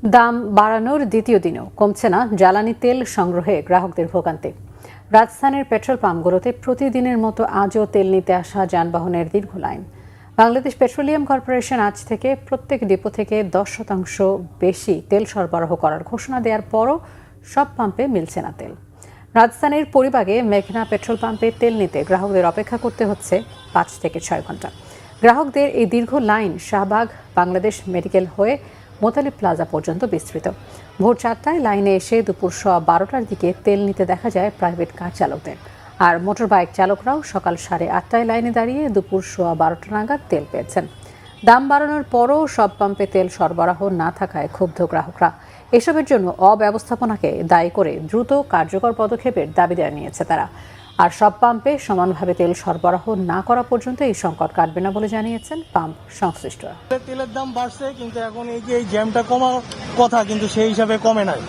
দাম বাড়ানোর দ্বিতীয় দিনেও কমছে না জ্বালানি তেল সংগ্রহে গ্রাহকদের ভোগান্তি। রাজধানীর পেট্রোল পাম্পগুলোতে প্রতিদিনের মতো আজও তেল নিতে আসা যানবাহনের দীর্ঘ লাইন। বাংলাদেশ পেট্রোলিয়াম কর্পোরেশন আজ থেকে প্রত্যেক ডিপো থেকে 10% বেশি তেল সরবরাহ করার ঘোষণা দেওয়ার পরও সব পাম্পে মিলছে না তেল। রাজধানীর পরিবাগে মেঘনা পেট্রোল পাম্পে তেল নিতে গ্রাহকদের অপেক্ষা করতে হচ্ছে 5 থেকে 6 ঘন্টা। গ্রাহকদের এই দীর্ঘ লাইন শাহবাগ বাংলাদেশ মেডিকেল হয়ে মোতালি প্লাজা পর্যন্ত বিস্তৃত। ভোর 4টায় লাইনে এসে দুপুর 12টার দিকে তেল নিতে দেখা যায় প্রাইভেট কার চালকদের। আর মোটর বাইক চালকরাও সকাল 8:30টায় লাইনে দাঁড়িয়ে দুপুর 12:30 নাগাদ তেল পেয়েছেন। দাম বাড়ানোর পরও সব পাম্পে তেল সরবরাহ না থাকায় ক্ষুব্ধ গ্রাহকরা। এসবের জন্য অব্যবস্থাপনাকে দায়ী করে দ্রুত কার্যকর পদক্ষেপের দাবি জানিয়েছে তারা। আর সব পাম্পে সমানভাবে তেল সরবরাহ না করা পর্যন্ত এই সংকট কাটবে না বলে জানিয়েছেন পাম্প সংশ্লিষ্টরা। তেলের দাম বাড়ছে, কিন্তু এখন এই যে এই জ্যামটা কমার কথা, কিন্তু সেই হিসাবে কমে নাই।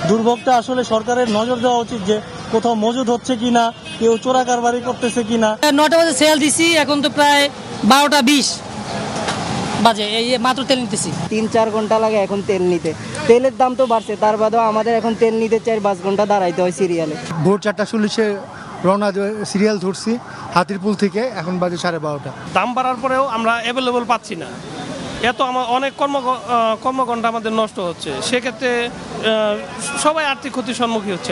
দুর্ভোগটা আসলে সরকারের নজর দেওয়া উচিত যে কোথাও মজুদ হচ্ছে কিনা, কেউ চোরা কারবারি করতেছে কিনা। 9টা বাজে সেল দিছি, এখন তো প্রায় 12টা 20 বাজে, এই মাত্র তেল নিতেছি। 3-4 ঘন্টা লাগে এখন তেল নিতে। তেলের দাম তো বাড়ছে, তার বাদেও আমাদের এখন তেল নিতে 4-5 ঘন্টা দাঁড়াইতে হয় সিরিয়ালে। ভোর 4:40 রওনা সিরিয়াল ধরছি হাতিরপুল থেকে, এখন বাজে 12:30। দাম বাড়ার পরেও আমরা অ্যাভেলেবল পাচ্ছি না। এত অনেক কর্মঘণ্টা আমাদের নষ্ট হচ্ছে। সেক্ষেত্রে সবাই আর্থিক ক্ষতির সম্মুখীন হচ্ছে।